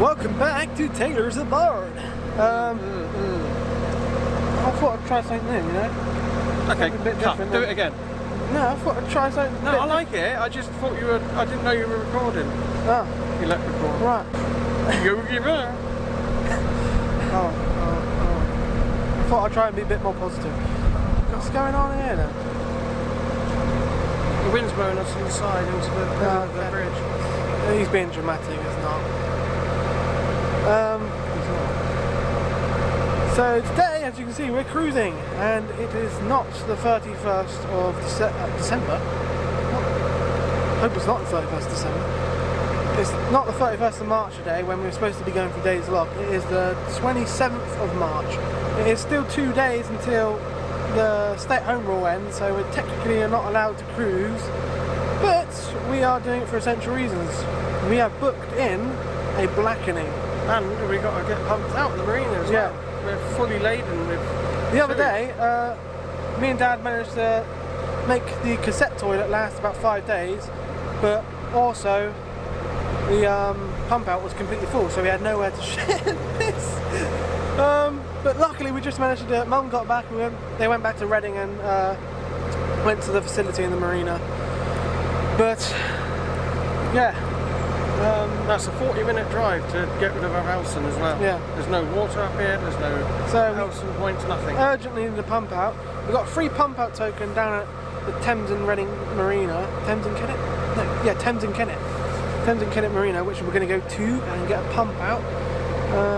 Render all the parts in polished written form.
Welcome back to Taylor's Aboard. I thought I'd try something new, you know? Okay, a bit cut. different. Do it again. No, I thought I'd try something. No, I like it. I just thought you were. I didn't know you were recording. Oh, You let record. right. You give it. Oh. I thought I'd try and be a bit more positive. What's going on here then? The wind's blowing us inside into the bridge. He's being dramatic, it's not. So today, as you can see, we're cruising, and it is not the 31st of December. I hope it's not the 31st of December. It's not the 31st of March today, when we're supposed to be going for Days Lock. It is the 27th of March. It is still 2 days until the stay-at-home rule ends, so we're technically not allowed to cruise, but we are doing it for essential reasons. We have booked in a blackening. And we got to get pumped out of the marina as well. We're fully laden with The other day, me and Dad managed to make the cassette toilet last about 5 days, but also the pump out was completely full, so we had nowhere to shit this. But luckily we just managed to do it. Mum got back, they went back to Reading and went to the facility in the marina. But yeah. That's a 40-minute drive to get rid of our Halson as well. Yeah. There's no water up here, there's no Halson points, nothing. Urgently need a pump out. We've got a free pump out token down at the Thames and Reading Marina. Thames and Kennet? No, yeah, Thames and Kennet. Thames and Kennet Marina, which we're going to go to and get a pump out.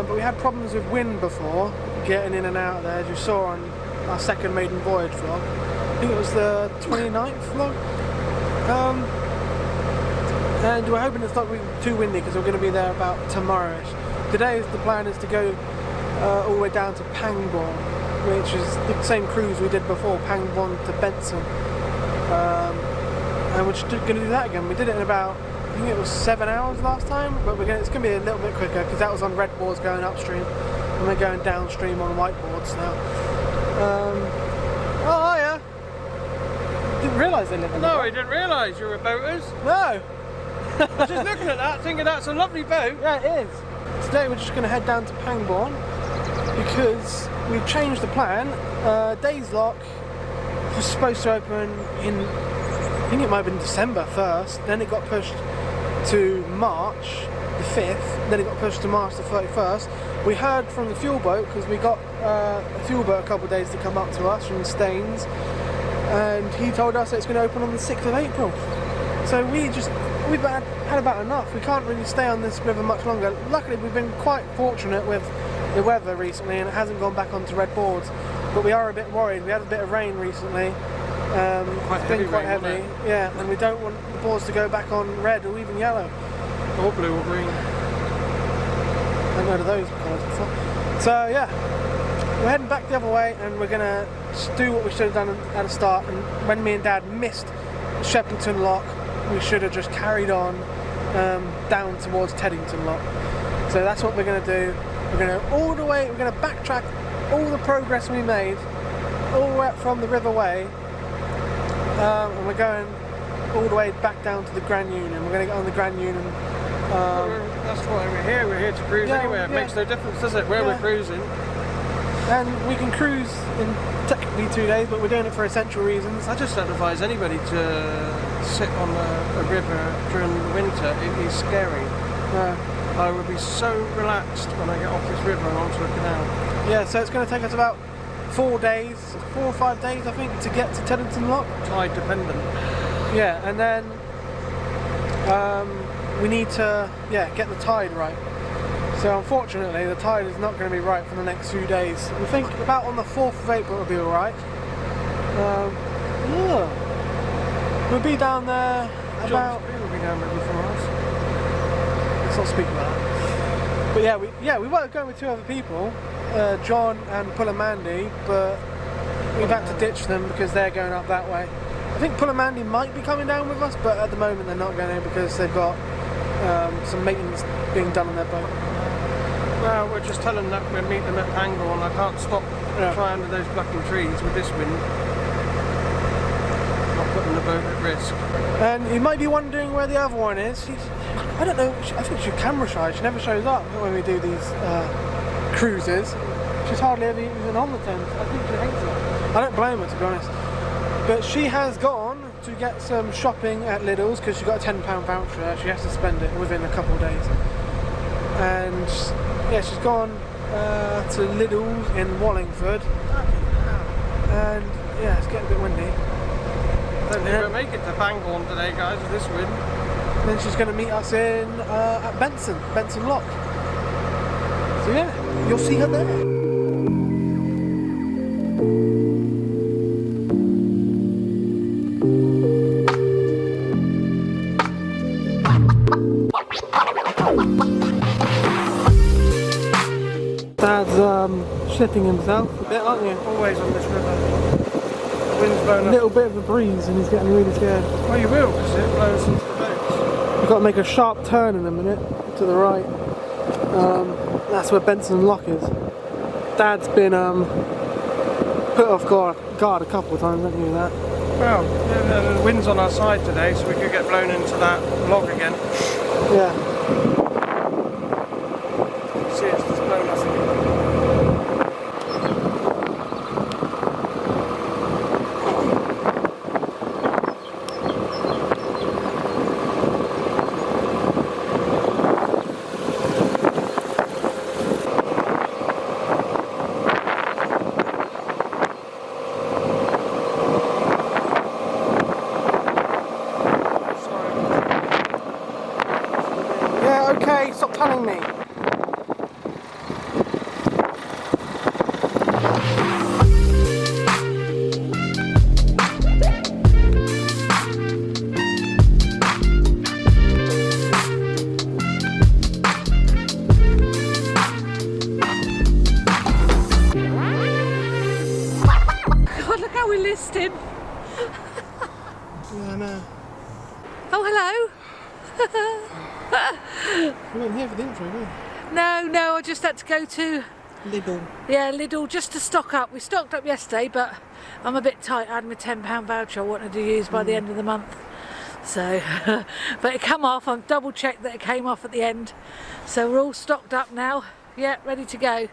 But we had problems with wind before, getting in and out of there, as you saw on our second maiden voyage vlog. I think it was the 29th vlog. And we're hoping it's not going to be too windy because we're going to be there about tomorrow-ish. Today the plan is to go all the way down to Pangbourne, which is the same cruise we did before, Pangbourne to Benson. And we're just going to do that again. We did it in about, I think it was 7 hours last time, but it's going to be a little bit quicker because that was on red boards going upstream, and we're going downstream on white boards now. Oh yeah! Didn't realise they lived in the boat. I didn't realise you were boaters. No! I was just looking at that, thinking that's a lovely boat. Yeah, it is. Today we're just going to head down to Pangbourne because we've changed the plan. Days Lock was supposed to open in, I think it might have been December 1st, then it got pushed to March the 5th, then it got pushed to March the 31st. We heard from the fuel boat because we got a fuel boat a couple of days to come up to us from Staines, and he told us that it's going to open on the 6th of April. So we've had about enough. We can't really stay on this river much longer. Luckily we've been quite fortunate with the weather recently and it hasn't gone back onto red boards, but we are a bit worried. We had a bit of rain recently. It's been quite heavy. Yeah, and we don't want the boards to go back on red or even yellow. Or blue or green. I haven't heard of those colours before. So yeah, we're heading back the other way and we're going to do what we should have done at the start, and when me and Dad missed Shepherdton Lock, we should have just carried on down towards Teddington Lock. So that's what we're going to do. We're going to we're going to backtrack all the progress we made all the way up from the River Way, and we're going all the way back down to the Grand Union. We're going to get on the Grand Union. That's why we're here to cruise anyway. It makes no difference, does it, where we're cruising? And we can cruise in technically 2 days, but we're doing it for essential reasons. I just don't advise anybody to sit on a river during the winter. It is scary. I would be so relaxed when I get off this river and onto a canal. Yeah, so it's going to take us about 4 days, 4 or 5 days I think, to get to Teddington Lock. Tide dependent. Yeah, and then we need to get the tide right. So unfortunately the tide is not going to be right for the next few days. We think about on the 4th of April it'll be alright. We'll be down there about... We'll be down there before us. Let's not speak about that. But we were going with 2 other people, John and Pull and Mandy, but we've had to ditch them because they're going up that way. I think Pull and Mandy might be coming down with us, but at the moment they're not going to because they've got some maintenance being done on their boat. Well, we're just telling them that we'll meet them at Pangbourne. I can't stop trying under those blackened trees with this wind. Not putting the boat at risk. And you might be wondering where the other one is. I don't know, I think she's camera shy. She never shows up when we do these cruises. She's hardly ever even on the Thames. I think she hates it. I don't blame her, to be honest. But she has gone to get some shopping at Lidl's because she got a £10 voucher. She has to spend it within a couple of days. And yeah, she's gone to Lidl's in Wallingford. And yeah, it's getting a bit windy. Don't think we'll make it to Pangbourne today, guys, with this wind. Then she's going to meet us in at Benson Lock. So yeah, you'll see her there. Dad's shitting himself a bit, aren't you? Always on this river. Wind's blowing A up. little bit of a breeze and he's getting really scared. Well, you will, because it blows into the boats. We've got to make a sharp turn in a minute to the right. That's where Benson Lock is. Dad's been put off guard a couple of times, haven't you, that? Well, yeah, the wind's on our side today, so we could get blown into that log again. Yeah. See, it's just blown us again. Okay, stop telling me. God, look how we list him. Yeah, I know. Oh, hello. We weren't here for the intro, were we? No, I just had to go to Lidl. Lidl just to stock up. We stocked up yesterday, but I'm a bit tight. I had my £10 voucher I wanted to use by the end of the month. So, but it come off. I've double checked that it came off at the end. So we're all stocked up now. Yeah, ready to go.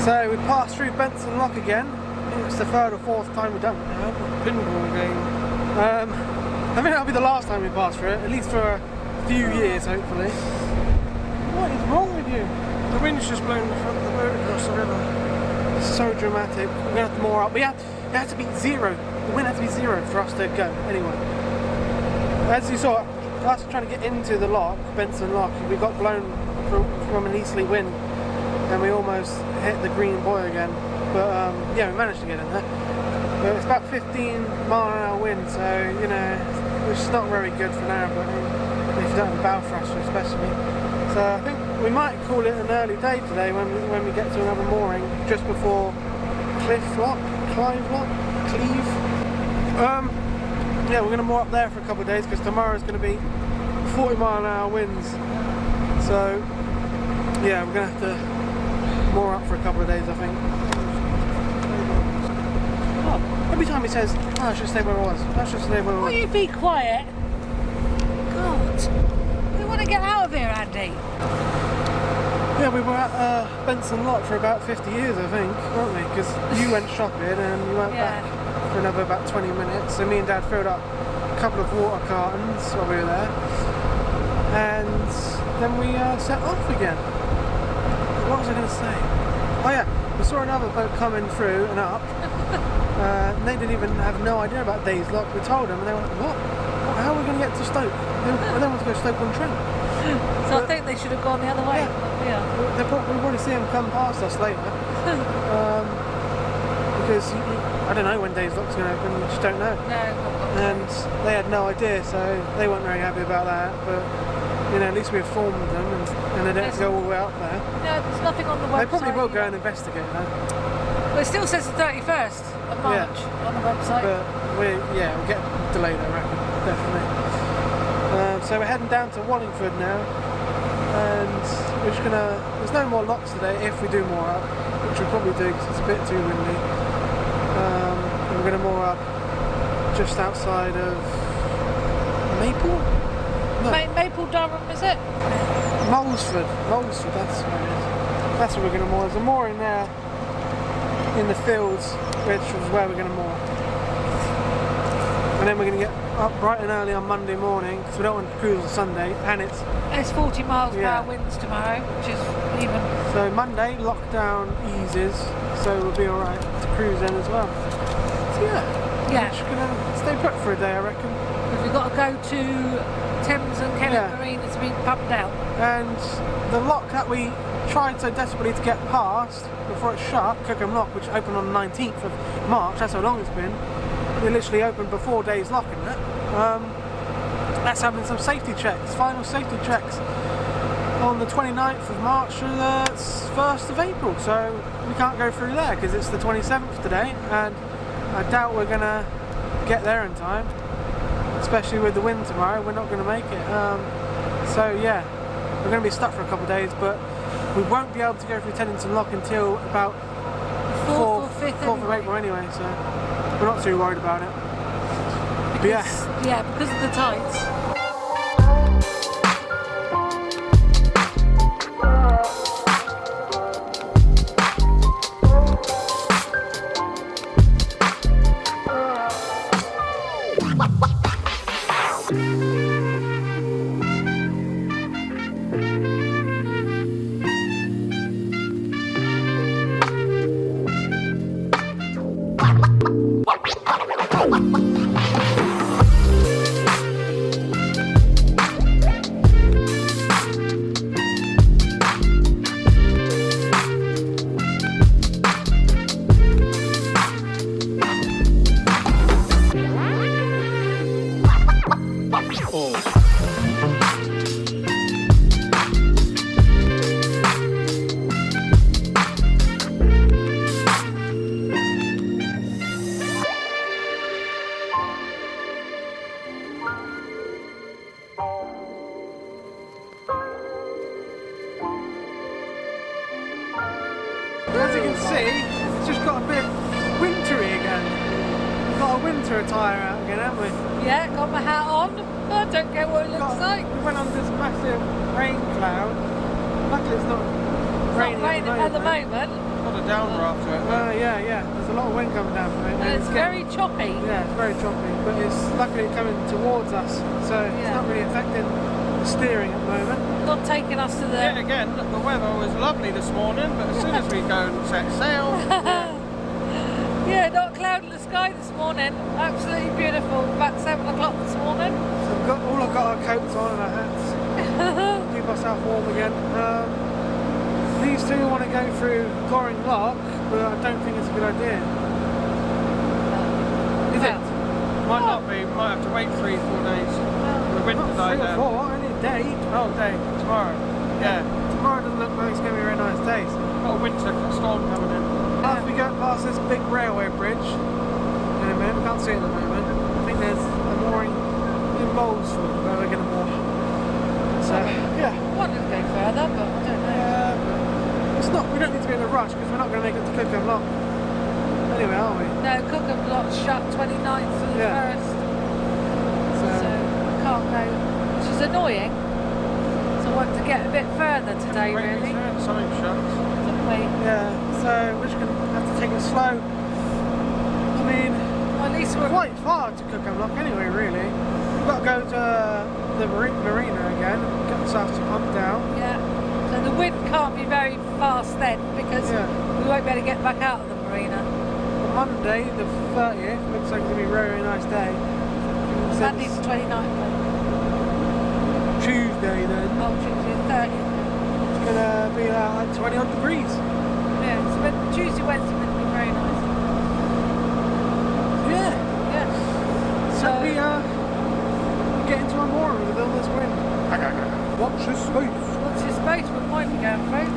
So we passed through Benson Lock again. I think it's the third or fourth time we've done it now. Pinball game. I think that'll be the last time we pass through it, at least for a few years, hopefully. What is wrong with you? The wind's just blowing the front of the boat across the river. It's so dramatic. We're gonna have to moor up. It had to be zero. The wind had to be zero for us to go. Anyway, as you saw, us trying to get into the lock, Benson Lock, we got blown from an easterly wind, and we almost hit the green buoy again. But yeah, we managed to get in there. But it's about 15-mile-an-hour wind, so you know, which is not very good for narrowboat, if you don't have a bow thruster especially. So I think we might call it an early day today when we get to another mooring just before Cleve Lock. Yeah, we're going to moor up there for a couple of days because tomorrow's going to be 40-mile-an-hour winds. So yeah, we're going to have to moor up for a couple of days, I think. Oh, every time he says, oh, I should stay where I was. I should stay where I was. Will you be quiet? God, we want to get out of here, Andy. Yeah, we were at Benson Lock for about 50 years, I think, weren't we? Because you went shopping and you went back for another about 20 minutes. So me and Dad filled up a couple of water cartons while we were there. And then we set off again. What was I going to say? Oh yeah, we saw another boat coming through and up. And they didn't even have no idea about Days Lock. We told them and they were like, what? How are we going to get to Stoke? They don't want to go to Stoke on Trent. So I think they should have gone the other way. Yeah. We'll probably see them come past us later. Because I don't know when Days Lock's going to open, you just don't know. No. And they had no idea, so they weren't very happy about that. But you know, at least we informed them and they don't have to go all the way up there. No, there's nothing on the website. They probably will go and investigate that. Well, it still says the 31st of March on the website. But we'll get delayed, I reckon, definitely. So we're heading down to Wallingford now, and we're just gonna. There's no more locks today if we do moor up, which we'll probably do because it's a bit too windy. And we're gonna moor up just outside of Maple. No. Maple Durham, is it? Molesford, that's where it is. That's where we're going to moor. There's a mooring there in the fields, which is where we're going to moor. And then we're going to get up bright and early on Monday morning, because we don't want to cruise on Sunday, and it's 40 miles per hour winds tomorrow, which is even. So Monday, lockdown eases, so we'll be alright to cruise then as well. So we're just going to stay put for a day, I reckon. Because we've got to go to Thames and Kennett Marine to be pumped out. And the lock that we tried so desperately to get past before it shut, Cookham Lock, which opened on the 19th of March, that's how long it's been. It literally opened before Days Lock in it. That's having some safety checks, final safety checks on the 29th of March to the 1st of April. So we can't go through there because it's the 27th today, and I doubt we're going to get there in time. Especially with the wind tomorrow, we're not going to make it. We're going to be stuck for a couple of days, but we won't be able to go through Teddington Lock until about 4th of April anyway, so we're not too worried about it. Because of the tides. As you can see, it's just got a bit wintry again. We've got a winter attire out again, haven't we? Yeah, got my hat on. I don't get what it looks like. We went under this massive rain cloud. Luckily it's not raining at the moment. Got a downdraft to it. There's a lot of wind coming down from it. And it's very choppy. Yeah, it's very choppy, but it's luckily coming towards us, so it's not really affecting the steering at the moment. Not taking us to the... Yet again, the weather was lovely this morning, but as soon as we go and set sail... Yeah, not a cloud in the sky this morning. Absolutely beautiful. About 7 o'clock this morning. So I've got our coats on and our hats. Keep ourselves warm again. These two want to go through Goring Lock, but I don't think it's a good idea. Is it? Might not be. Might have to wait 3-4 days. The winter died down. 3 or 4, only a day. Oh, day. Tomorrow. Yeah. Tomorrow doesn't look like it's going to be a very nice day. So. Got a winter storm coming in. After we go past this big railway bridge in a minute, we can't see it at the moment. I think there's a mooring in Molesford where we're going to moor. So, I wanted to go further, but I don't know. It's not. We don't need to be in a rush because we're not going to make it to Cookham Lock anyway, are we? No, Cookham Lock's shut 29th for the 1st. So can't go, which is annoying. So I want to get a bit further today, really. Something shut. Didn't we? Yeah, so we're just going to have to take it slow. I mean, well, at least we're quite far to Cookham Lock anyway, really. We've got to go to the marina again, get ourselves to pump down. Yeah. So the wind can't be very fast then because we won't be able to get back out of the marina. On Monday, the 30th, looks like it's going to be a very nice day. Monday's the 29th then. Tuesday then. Oh, Tuesday the 30th. It's going to be like 20 odd degrees. Yeah, so Tuesday, Wednesday going to be very nice. Yeah. So we get into our mooring with all this wind. Watch your space. What's your space? We might be going through.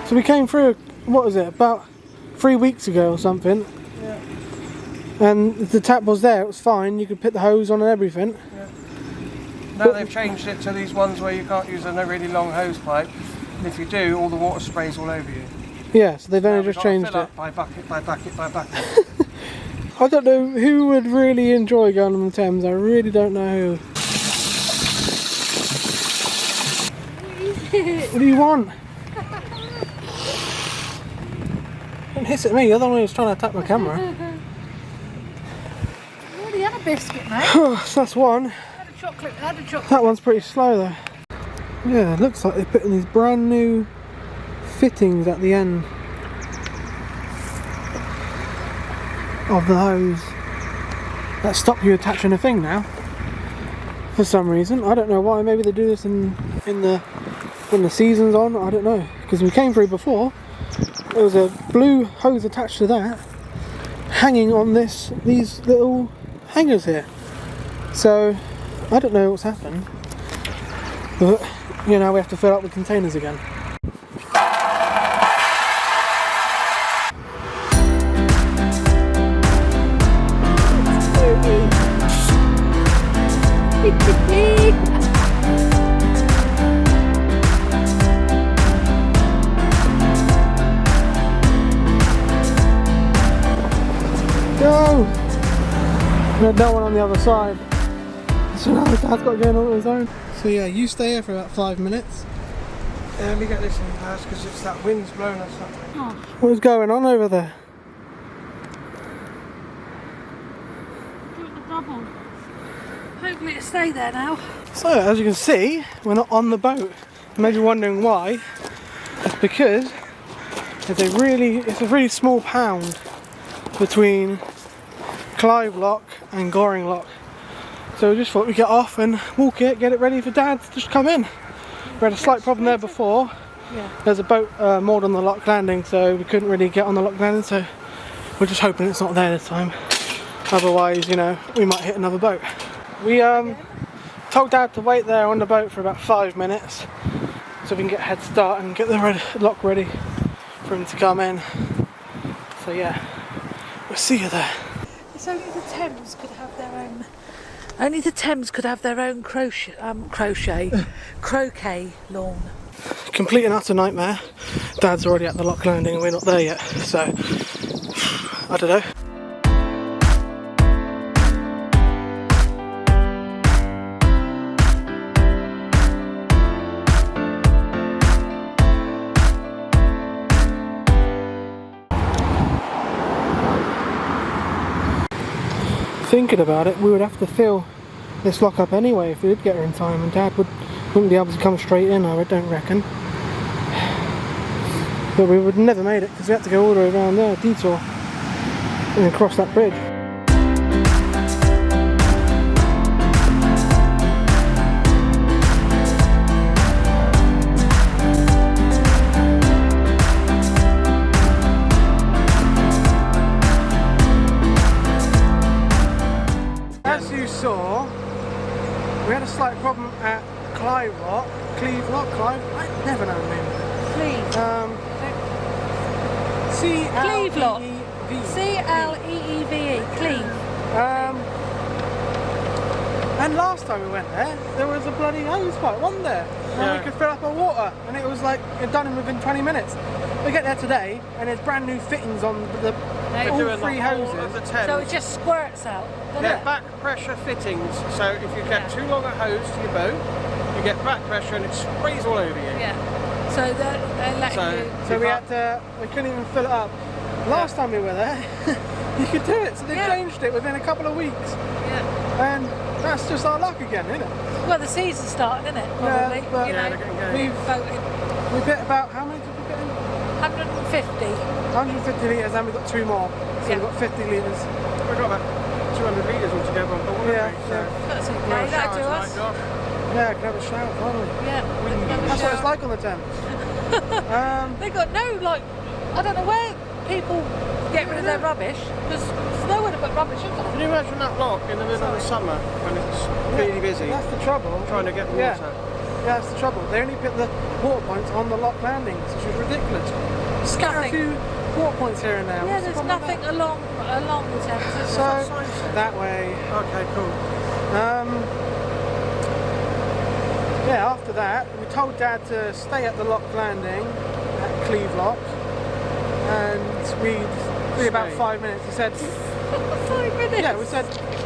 So we came through, what was it, about 3 weeks ago or something. Yeah. And the tap was there, it was fine, you could put the hose on and everything. Yeah. Now they've changed it to these ones where you can't use a really long hose pipe. And if you do, all the water sprays all over you. Yeah, so they've only Now we've just got to changed fill it. up by bucket, by bucket, by bucket. I don't know who would really enjoy going on the Thames, I really don't know who. What do you want? Don't hiss at me, you're the one who's trying to attack my camera. You already had a biscuit, mate. So that's one. Had a chocolate. Had a chocolate. That one's pretty slow though. Yeah, it looks like they're putting these brand new fittings at the end of the hose that stop you attaching a thing now. For some reason, I don't know why. Maybe they do this when the season's on. I don't know, because we came through before. There was a blue hose attached to that, hanging on these little hangers here. So I don't know what's happened, but you know, we have to fill up the containers again. Go! And that one on the other side. So now Dad's got to go on his own. So yeah, you stay here for about 5 minutes. Yeah, let me get this in first because it's that wind's blowing us up. What is going on over there? Doing the double. Hopefully it'll stay there now. So as you can see, we're not on the boat. You may be wondering why. It's because it's a really small pound between Clive Lock and Goring Lock. So we just thought we'd get off and walk it, get it ready for Dad to just come in. We had a slight problem there before. Yeah. There's a boat moored on the lock landing, so we couldn't really get on the lock landing, so we're just hoping it's not there this time. Otherwise, you know, we might hit another boat. We told Dad to wait there on the boat for about 5 minutes so we can get a head start and get the lock ready for him to come in. So yeah, we'll see you there. It's only the Thames could have their own. Only the Thames could have their own croquet lawn. Complete and utter nightmare. Dad's already at the lock landing and we're not there yet, so I don't know. thinking about it, we would have to fill this lock up anyway if we did get her in time, and Dad wouldn't be able to come straight in, I don't reckon. But we would never made it because we had to go all the way around there, detour, and then cross that bridge. As you saw, we had a slight problem at Cleeve Lock. I never know the name of it. Cleeve. Cleeve Lock. C-L-E-E-V-E. Cleeve. And last time we went there was a bloody hose pipe, wasn't there? And we could fill up our water, and it was like done within 20 minutes. We get there today, and there's brand new fittings on all three hoses. Of the Thames. So it just squirts out. Yeah, back pressure fittings. So if you get too long a hose to your boat, you get back pressure and it sprays all over you. Yeah. So they let you. So we couldn't even fill it up. Last time we were there, you could do it. So they changed it within a couple of weeks. Yeah. And that's just our luck again, isn't it? Well, the season's starting, isn't it? Probably. Yeah, but they're getting going. We bit about, how many did we get in? 150. 150 litres, and we've got 2 more. So we've got 50 litres. We've got about 200 litres altogether on board. That's okay. That'll do us. Yeah, I can have a shower, can't we? Yeah. That's what it's like on the Thames. They got no, like, I don't know where people get rid of their rubbish, because there's nowhere to put rubbish, is there? Can you imagine that lock in the middle of the summer when it's really busy? That's the trouble. Trying to get water. Yeah, that's the trouble. They only put the water points on the lock landings, which is ridiculous. Scatter a few water points here and there. Yeah, there's nothing along the Thames, is so there? that way. Okay, cool. Yeah, after that, we told Dad to stay at the lock landing at Cleeve Lock, and we'd be about 5 minutes. He said, 5 minutes? yeah, we said,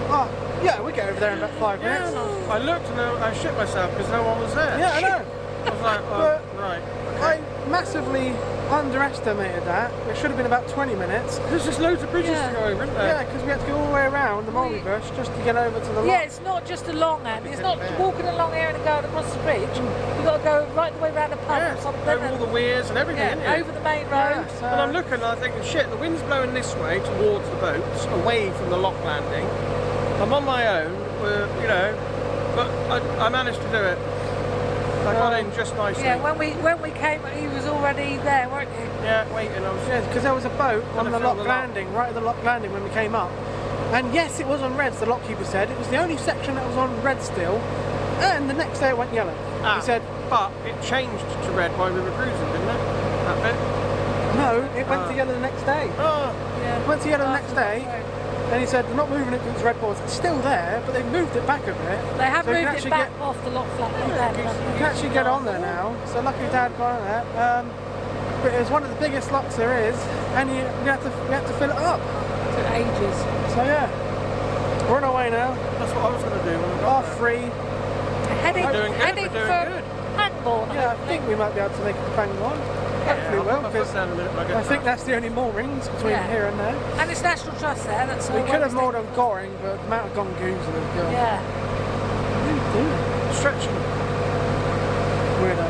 oh, yeah, we'll get over there in about 5 minutes. I looked and I shit myself because no one was there. Yeah, I know. I was like, oh, right. I massively underestimated that. It should have been about 20 minutes. There's just loads of bridges to go over, isn't there? Yeah, because we had to go all the way around the mulberry bush just to get over to the lock. Yeah, it's not just a long end. It's not walking along here and going across the bridge. You've got to go right the way around the pub or something. Over all the weirs and everything, isn't it? Over the main road. Yeah, so and I'm looking and I'm thinking, shit, the wind's blowing this way towards the boats, away from the lock landing. I'm on my own, but I managed to do it. I got in just nicely. Yeah, when we came, he was already there, weren't you? Yeah, waiting. because there was a boat on the lock landing, right at the lock landing when we came up. And yes, it was on reds, the lockkeeper said. It was the only section that was on red still. And the next day it went yellow. He said, but it changed to red while we were cruising, didn't it? That bit? no, it went to yellow the next day. Oh. Yeah. It went to yellow the next day. And he said, they're not moving it because it's red boards. It's still there, but they've moved it back a bit. They have So you moved can it back off the lock flat. You can actually get on there now. So lucky Dad got on there. But it was one of the biggest locks there is, and we had to fill it up. It took ages. So yeah, we're on our way now. That's what I was going to do when we got Half there. 3. Heading We're doing for good. Pangbourne. Yeah, I think we might be able to make it to Pangbourne. Hopefully we will, because I think that's the only moorings between here and there. And it's National Trust there. That's We could have moored on Goring, but the amount of gongoos that have Yeah. What are you doing? Stretching. Weirdo.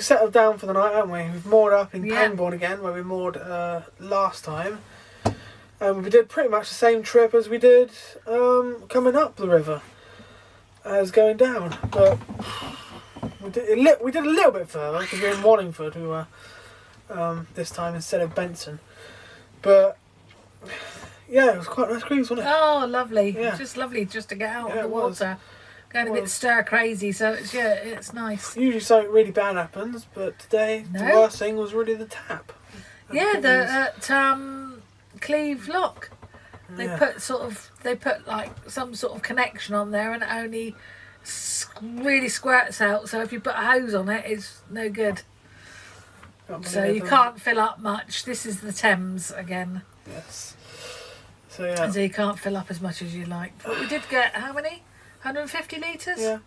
settled down for the night, haven't we? We've moored up in Yeah. Pangbourne again, where we moored last time. And we did pretty much the same trip as we did coming up the river as going down. But we did a little bit further because we were in Wallingford. We were this time instead of Benson. But yeah, it was quite a nice cruise, wasn't it? Oh, lovely. Yeah. Just lovely just to get out Yeah, on the it was. water. Going a bit stir crazy, so it's nice. Usually something really bad happens, but today the No. worst thing was really the tap. And Yeah, it was- at Cleve Lock. They Yeah. put like some sort of connection on there, and it only really squirts out. So if you put a hose on it, it's no good. Can't So believe you it. can't fill up much. This is the Thames again, Yes. So yeah. so you can't fill up as much as you like. But we did get how many? 150 litres. Yeah.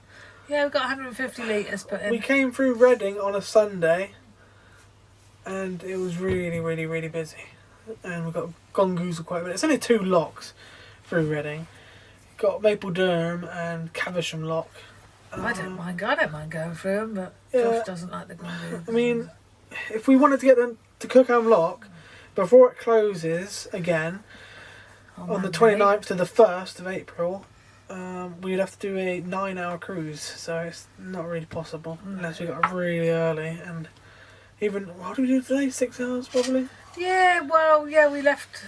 Yeah, we got 150 litres put in. We came through Reading on a Sunday, and it was really, really, really busy. And we got gone goozled quite a bit. It's only 2 locks through Reading. Got Maple Durham and Caversham Lock. I don't mind. I don't mind going through them, but Yeah. Josh doesn't like the Grangoons. I mean, if we wanted to get them to Cookham Lock before it closes again on the Monday. 29th to the 1st of April, we'd have to do a 9-hour cruise. So it's not really possible unless we got up really early. And even, what did we do today? 6 hours probably? Yeah, well, yeah, we left.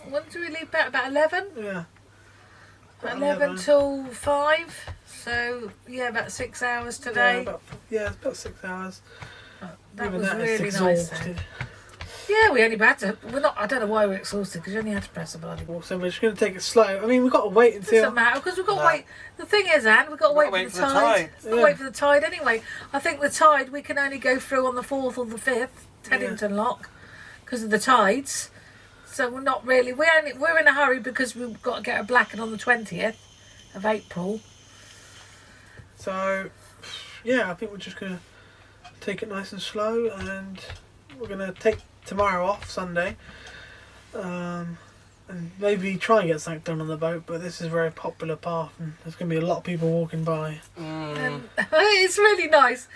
When did we leave back? About 11? Yeah. About About 11 till 5. So, yeah, about 6 hours today. It's about 6 hours. That Even was that is really nice. Though. exhausted. Yeah, we only had to. We're not. I don't know why we're exhausted because you only had to press a bloody. So we're just going to take it slow. I mean, we've got to wait It until... doesn't matter because we've got to No. wait. The thing is, Anne, we've got to wait for the tide. We've got to Yeah. wait for the tide anyway. I think the tide we can only go through on the 4th or the 5th, Teddington Lock, because of the tides. So we're not really. We're in a hurry because we've got to get a blackened on the 20th of April. So, yeah, I think we're just going to take it nice and slow, and we're going to take tomorrow off, Sunday, and maybe try and get something done on the boat, but this is a very popular path, and there's going to be a lot of people walking by. It's really nice.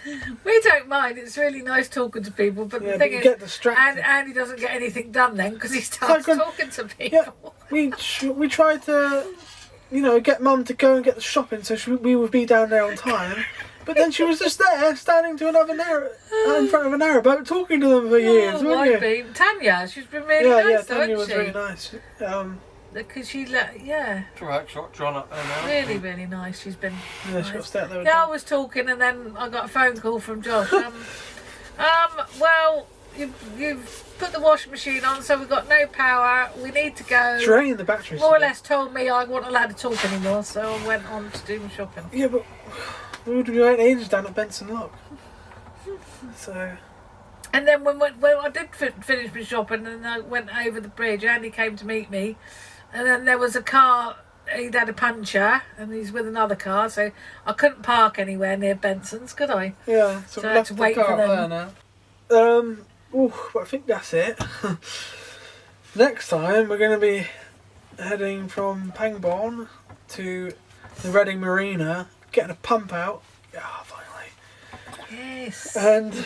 We don't mind. It's really nice talking to people. But Yeah, the but thing you is, get distracted. Andy doesn't get anything done then because he starts Like, talking to people. Yeah, we tried to, get Mum to go and get the shopping so we would be down there on time. But then she was just there, standing to in front of a narrowboat, talking to them for years, Oh, wasn't you? be. Tanya, she's been really Yeah, nice, though, Tanya hasn't was she? really nice. Because she, It's alright, John up there now. really, really nice. She's been Yeah, she got to nice. stay out there with Yeah, I them. was talking and then I got a phone call from Josh. Well, you've put the washing machine on, so we've got no power. We need to go. Drain the batteries. More or less told me I wasn't allowed to talk anymore, so I went on to do my shopping. Yeah, but we would be waiting ages down at Benson Lock. So, And then when I did finish my shopping and I went over the bridge, Andy came to meet me, and then there was a car. He'd had a puncture, and he's with another car, so I couldn't park anywhere near Benson's, could I? yeah, So we I had left to the wait car for up them. there now. But I think that's it. Next time we're going to be heading from Pangbourne to the Reading Marina, getting a pump out. Yeah, finally. Yes. And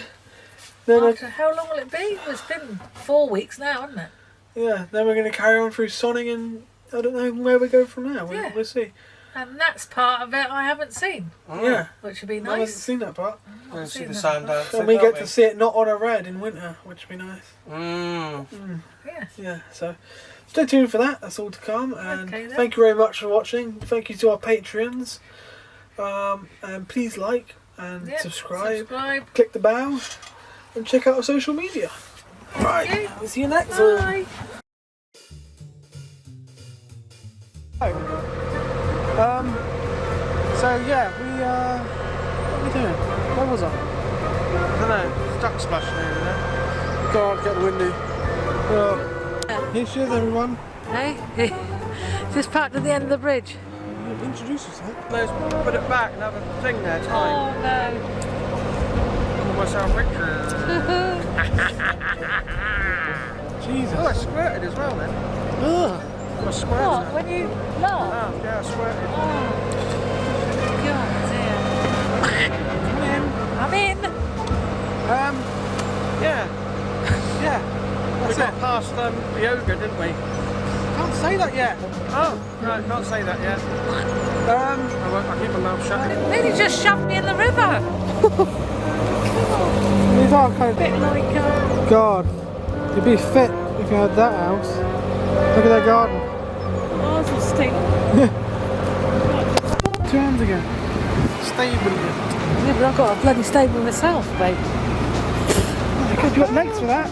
then After how long will it be? Well, it's been 4 weeks now, hasn't it? then we're going to carry on through Sonning, and I don't know where we go from there. Yeah. We'll see. And that's part of it I haven't seen, Yeah, which would be I haven't nice. seen that part. We'll see seen the that. Sandown. And we get to see it not on a red in winter, which would be nice. Yeah. Yeah, so stay tuned for that. That's all to come. And Okay, then. thank you very much for watching. Thank you to our Patreons. And please like and Yeah, subscribe. Subscribe. Click the bell and check out our social media. Right, you. we'll see you next one. Bye. So yeah, what are we doing? Where was I? I don't know, duck splashing over there. God, get the windy. Here she is, everyone. Hey, just parked at the end of the bridge. Introduce yourself. Let's put it back and have a thing there, time. Oh no. Call myself Richard. Jesus. Oh, I squirted as well then. Ugh. I squirted. What? When you laugh? Oh, yeah, I squirted. Oh, God, dear. I'm in. Yeah. Yeah. We That's got it. past yoga, didn't we? Can't say that yet. Oh, right, can't say that yet. I'll keep my mouth shut. Nearly just shoved me in the river. These are kind of. Bit like God, you'd be fit if you had that house. Look at that garden. ours will stink. 2 hands again. Stable again. Yeah, but I've got a bloody stable myself, babe. You got legs for that.